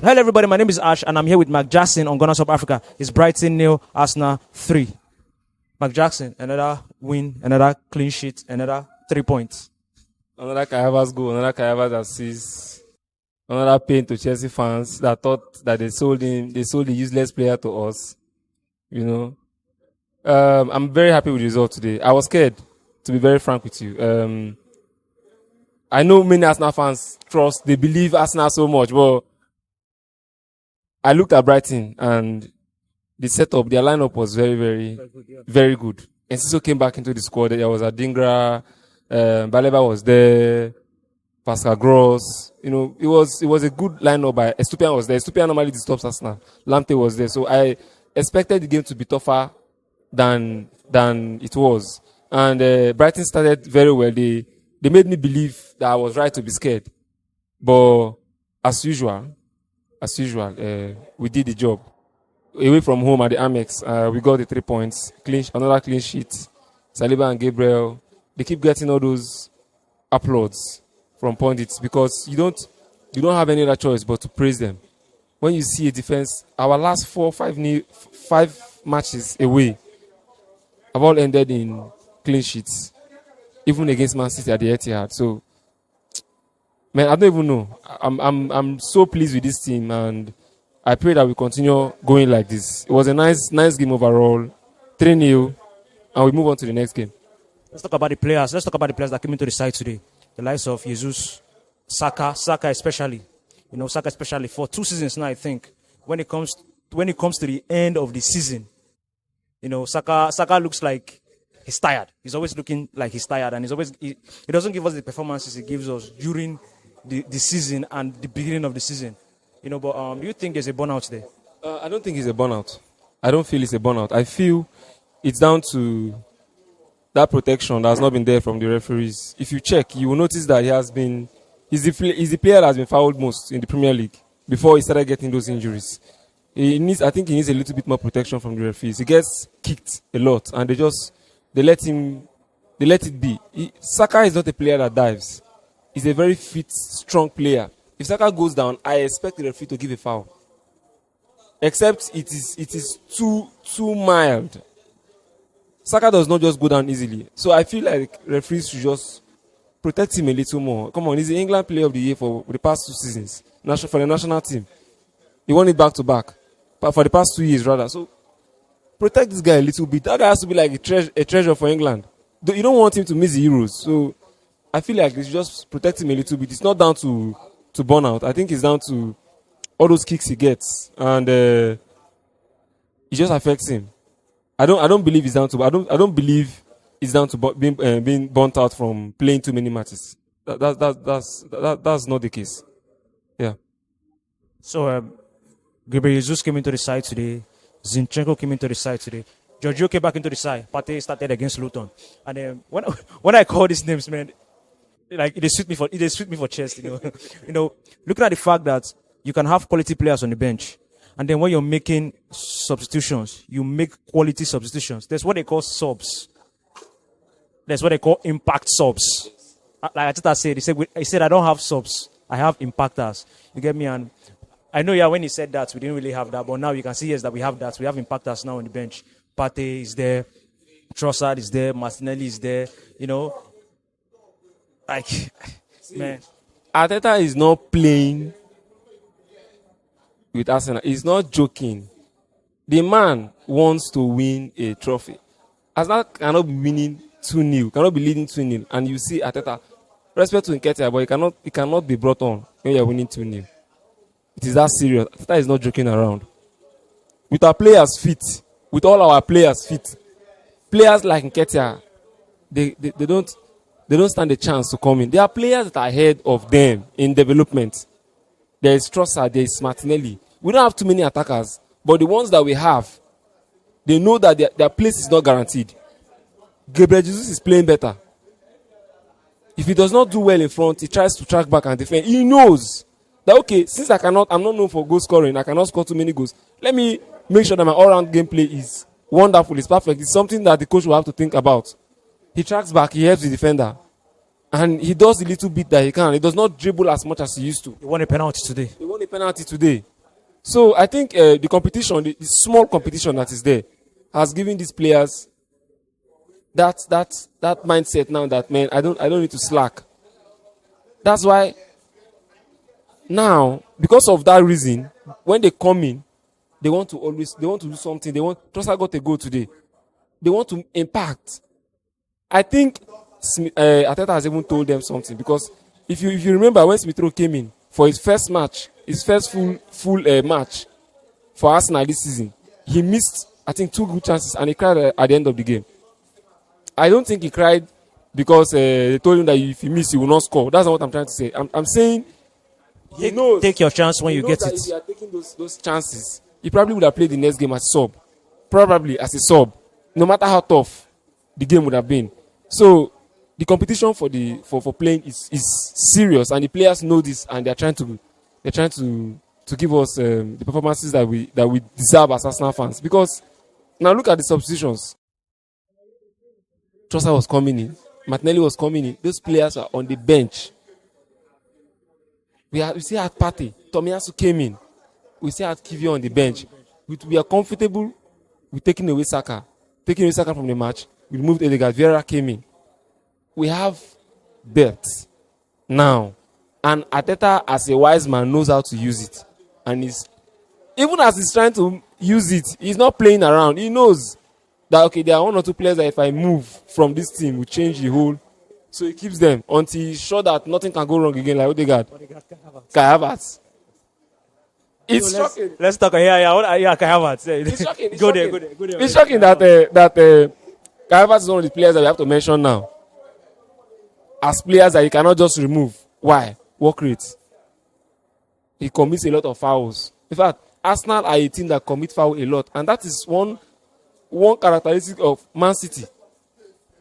Hello, everybody. My name is Ash, and I'm here with Mark Jackson on Gunners of Africa. It's Brighton 0, Arsenal 3. Mark Jackson, another win, another clean sheet, another 3 points. Another Kai Havertz goal, another Kai Havertz assist, another pain to Chelsea fans that thought that they sold the useless player to us. You know, I'm very happy with the result today. I was scared, to be very frank with you. I know many Arsenal fans they believe Arsenal so much, but I looked at Brighton and the setup, their lineup was very, very, very good. And Siso came back into the squad. There was Adingra, Baleba was there, Pascal Gross. You know, it was a good lineup by Estupiñán was there. Estupiñán normally disturbs Arsenal. Lamptey was there. So I expected the game to be tougher than it was. And Brighton started very well. They made me believe that I was right to be scared. But as usual, we did the job. Away from home at the Amex, we got the 3 points. Another clean sheet. Saliba and Gabriel, they keep getting all those applauds from pundits because you don't have any other choice but to praise them. When you see a defense, our last 5 matches away have all ended in clean sheets, even against Man City at the Etihad. So, man, I don't even know. I'm so pleased with this team, and I pray that we continue going like this. It was a nice game overall, 3-0, and we move on to the next game. Let's talk about the players. Let's talk about the players that came into the side today. The likes of Jesus, Saka especially. You know, Saka especially for 2 seasons now, I think. When it comes to the end of the season, you know, Saka looks like he's tired. He's always looking like he's tired, and he doesn't give us the performances he gives us during the season and the beginning of the season. You know, but do you think there's a burnout there? I don't think it's a burnout. I don't feel it's a burnout. I feel it's down to that protection that has not been there from the referees. If you check, you will notice that he's the player that has been fouled most in the Premier League before he started getting those injuries. I think he needs a little bit more protection from the referees. He gets kicked a lot, and they let it be. Saka is not a player that dives. He's a very fit, strong player. If Saka goes down, I expect the referee to give a foul. Except it is too mild. Saka does not just go down easily. So I feel like referees should just protect him a little more. Come on, he's the England Player of the Year for the past 2 seasons. For the national team. He won it back to back. But for the past 2 years rather. So protect this guy a little bit. That guy has to be like a treasure for England. You don't want him to miss the Euros. So I feel like they should just protect him a little bit. It's not down to burnout. I think it's down to all those kicks he gets, and it just affects him. I don't believe it's down to. I don't believe it's down to being burnt out from playing too many matches. That's not the case. Yeah. So Gabriel Jesus came into the side today. Zinchenko came into the side today. Giorgio came back into the side. Partey started against Luton, and when I call these names, man, like it suit me for chest, you know. You know, looking at the fact that you can have quality players on the bench, and then when you're making substitutions, you make quality substitutions. That's what they call subs. That's what they call impact subs. Like Arteta said, he said I don't have subs, I have impactors. You get me? And I know, yeah, when he said that, we didn't really have that, but now you can see, yes, that we have that. We have impactors now on the bench. Partey is there, Trossard is there, Martinelli is there, you know. Like, man. Arteta is not playing with Arsenal. He's not joking. The man wants to win a trophy. Arsenal cannot be winning 2-0, cannot be leading 2-0, and you see Arteta, respect to Nketiah, but he cannot be brought on when you're winning 2-0. It is that serious. Arteta is not joking around. With our players fit, with all our players fit, players like Nketiah, they don't stand a chance to come in. There are players that are ahead of them in development. There is Trossard, there is Martinelli. We don't have too many attackers, but the ones that we have, they know that their place is not guaranteed. Gabriel Jesus is playing better. If he does not do well in front, he tries to track back and defend. He knows that, okay, since I'm not known for goal scoring, I cannot score too many goals. Let me make sure that my all-round gameplay is wonderful, it's perfect. It's something that the coach will have to think about. He tracks back, he helps the defender. And he does the little bit that he can. He does not dribble as much as he used to. He won a penalty today. He won a penalty today. So I think the competition, the small competition that is there, has given these players that mindset now that, man, I don't need to slack. That's why now, because of that reason, when they come in, they want to do something. Trossard got a goal today. They want to impact. I think Arteta has even told them something, because if you remember when Smith Rowe came in for his first match, his first full match for Arsenal this season, he missed, I think, 2 good chances and he cried at the end of the game. I don't think he cried because they told him that if he miss, he will not score. That's not what I'm trying to say. I'm saying he knows. Take your chance when you get that it. If you are taking those chances, he probably would have played the next game as sub. Probably as a sub. No matter how tough the game would have been. So the competition for playing is serious, and the players know this, and they're trying to give us the performances that we deserve as Arsenal fans. Because now look at the substitutions. Trossard was coming in. Martinelli was coming in. Those players are on the bench. We still had Partey. Tomiyasu came in. We still had Kivio on the bench. We are comfortable with taking away Saka. Taking away Saka from the match. We removed Odegaard. Vieira came in. We have depth now. And Arteta, as a wise man, knows how to use it. And even as he's trying to use it, he's not playing around. He knows that, okay, there are 1 or 2 players that if I move from this team, will change the whole. So he keeps them until he's sure that nothing can go wrong again, like Odegaard. Kai Havertz. It's shocking. Let's talk. Yeah, Kai Havertz. It's shocking. Go there. It's shocking that Kai Havertz is one of the players that we have to mention now as players that you cannot just remove. Why? Work rate. He commits a lot of fouls. In fact, Arsenal are a team that commit foul a lot, and that is one characteristic of Man City.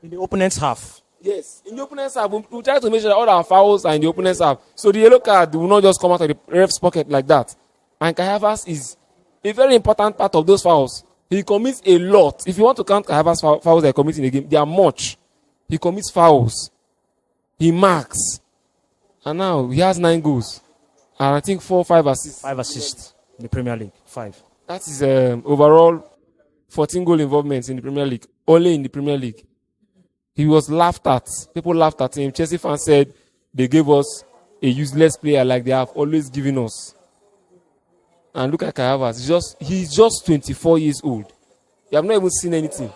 In the opponent's half. Yes, in the opponent's half, we try to make sure that all our fouls are in the opponent's half. So the yellow card will not just come out of the ref's pocket like that. And Kai Havertz is a very important part of those fouls. He commits a lot. If you want to count Kai Havertz fouls that he commits in the game, they are much. He commits fouls. He marks. And now he has 9 goals. And I think 4 or 5 assists. 5 assists in the Premier League. 5. That is overall 14 goal involvements in the Premier League. Only in the Premier League. He was laughed at. People laughed at him. Chelsea fans said they gave us a useless player like they have always given us. And look at Kai Havertz. He's just 24 years old. You have not even seen anything.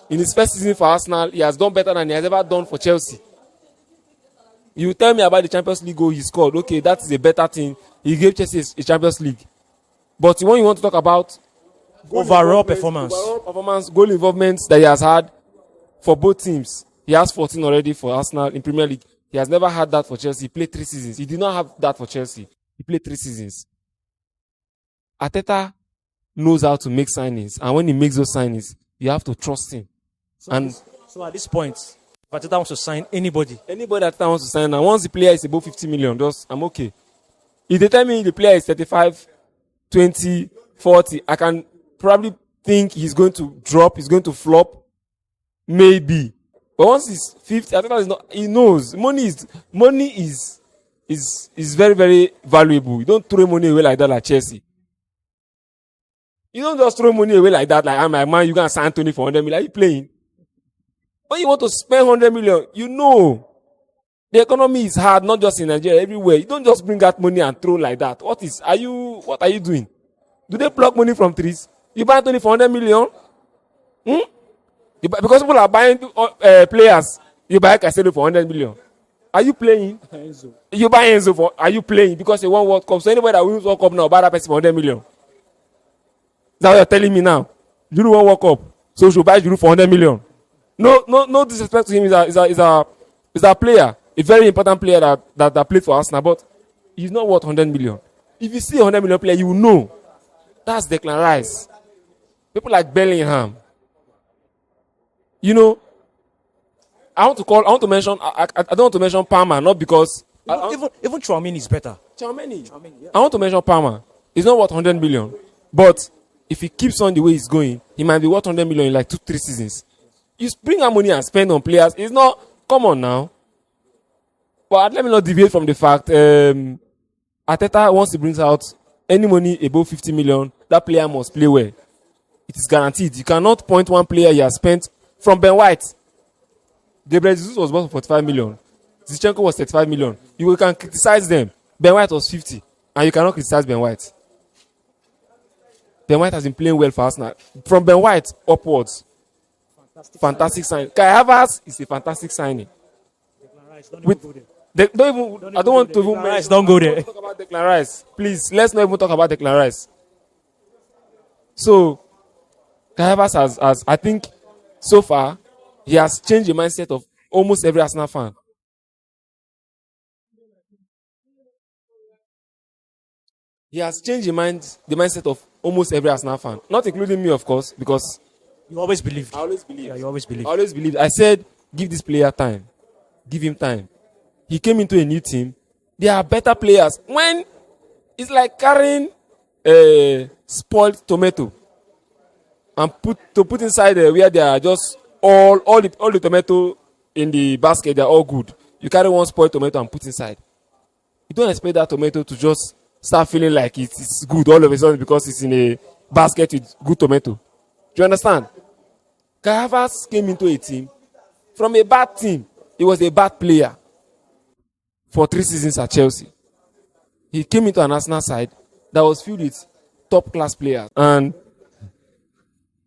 In his first season for Arsenal, he has done better than he has ever done for Chelsea. You tell me about the Champions League goal he scored. Okay, that is a better thing. He gave Chelsea a Champions League. But when you want to talk about overall performance, goal involvements that he has had for both teams, he has 14 already for Arsenal in Premier League. He has never had that for Chelsea. He played 3 seasons. He did not have that for Chelsea. He played 3 seasons. Arteta knows how to make signings, and when he makes those signings, you have to trust him. So at this point, Arteta wants to sign anybody that Arteta wants to sign, and once the player is above 50 million, I'm okay. If they tell me the player is 35, 20, 40, I can probably think he's going to drop, he's going to flop, maybe. But once he's 50, Arteta is not. He knows money is very, very valuable. You don't throw money away like that, like Chelsea. You don't just throw money away like that, like I'm my man, you can sign Tony for 100 million. Are you playing? When you want to spend 100 million, you know the economy is hard, not just in Nigeria, everywhere. You don't just bring out money and throw like that. What are you doing? Do they pluck money from trees? You buy Tony for 100 million? Because people are buying players, you buy Caicedo for 100 million. Are you playing? Enzo. You buy Enzo for, are you playing? Because you want World Cup. So anybody that wins World Cup now, buy that person for 100 million. Is that what you're telling me now? Giroud won World Cup, so you should buy Giroud for 100 million. No disrespect to him. He's a player, a very important player that played for Arsenal, but he's not worth 100 million. If you see a 100 million player, you will know that's Declan Rice. People like Bellingham. You know, I don't want to mention Palmer, not because even Tchouaméni is better. Tchouaméni, yeah. I want to mention Palmer. He's not worth 100 million, but if he keeps on the way he's going, he might be worth 100 million in like 2-3 seasons. You bring out money and spend on players. It's not. Come on now. But let me not deviate from the fact. Arteta, once he brings out any money above 50 million, that player must play well. It is guaranteed. You cannot point one player you have spent from Ben White. Gabriel Jesus was bought for 45 million. Zinchenko was 35 million. You can criticize them. Ben White was 50. And you cannot criticize Ben White. Ben White has been playing well for Arsenal. From Ben White upwards. Fantastic signing. Kai Havertz is a fantastic signing. I don't want to even don't go there. Talk about Declan Rice. Please, let's not even talk about Declan Rice. So, Kai Havertz has, I think, so far, he has changed the mindset of almost every Arsenal fan. He has changed the mindset of almost every Arsenal fan. Not including me, of course, because You always believed. I always believe. Yeah, you always believed. I always believed. I said, give this player time. Give him time. He came into a new team. They are better players. When it's like carrying a spoiled tomato and put inside where they are just all the tomato in the basket, they are all good. You carry one spoiled tomato and put inside. You don't expect that tomato to just start feeling like it's good all of a sudden because it's in a basket with good tomato. Do you understand? Kai Havertz came into a team from a bad team. He was a bad player for 3 seasons at Chelsea. He came into an Arsenal side that was filled with top-class players. And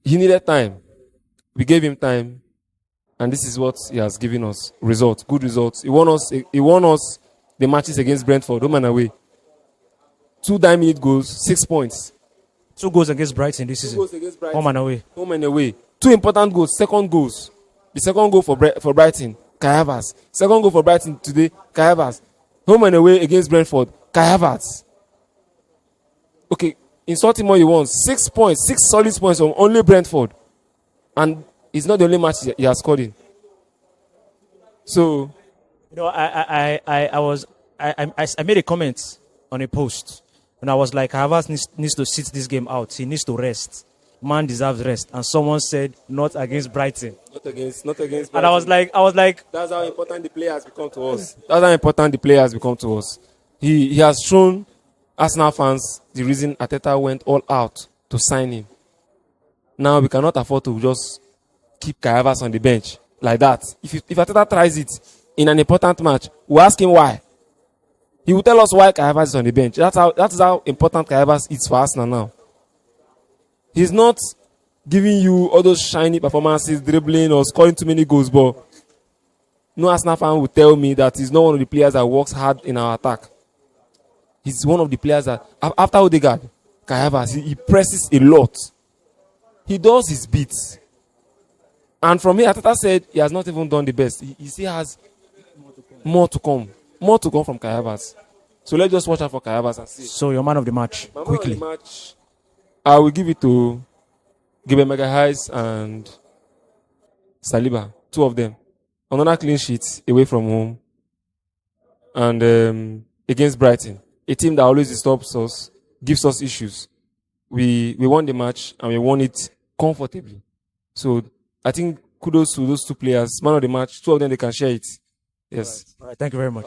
he needed time. We gave him time. And this is what he has given us. Results. Good results. He won us the matches against Brentford, home and away. 2 9-minute goals, 6 points. 2 goals against Brighton this season. 2 goals against Brighton. Home and away. Home and away. 2 important goals, second goals. The second goal for Brighton, Kai Havertz. Second goal for Brighton today, Kai Havertz. Home and away against Brentford, Kai Havertz. Okay, insult him all you want. 6 points, 6 solid points from only Brentford. And it's not the only match he has scored in. So, You know, I made a comment on a post. And I was like, Havertz needs to sit this game out. He needs to rest. Man deserves rest. And someone said, not against Brighton. Not against Brighton. And I was like, that's how important the players become to us. That's how important the players become to us. He has shown Arsenal fans the reason Arteta went all out to sign him. Now we cannot afford to just keep Kai Havertz on the bench like that. If Arteta tries it in an important match, we'll ask him why. He will tell us why Kai Havertz is on the bench. That is how important Kai Havertz is for Arsenal now. He's not giving you all those shiny performances, dribbling or scoring too many goals, but no Arsenal fan will tell me that he's not one of the players that works hard in our attack. He's one of the players that, after Odegaard, Kai Havertz, he presses a lot. He does his bits. And from here, Arteta said he has not even done the best. He still has more to come. More to come from Kai Havertz. So let's just watch out for Kai Havertz and see. so your man of the match, My man quickly. of the match, I will give it to Gabriel Magalhaes and Saliba. 2 of them. Another clean sheet away from home. And against Brighton. A team that always disturbs us, gives us issues. We won the match and we won it comfortably. So I think kudos to those 2 players. Man of the match, 2 of them, they can share it. Yes. All right, thank you very much.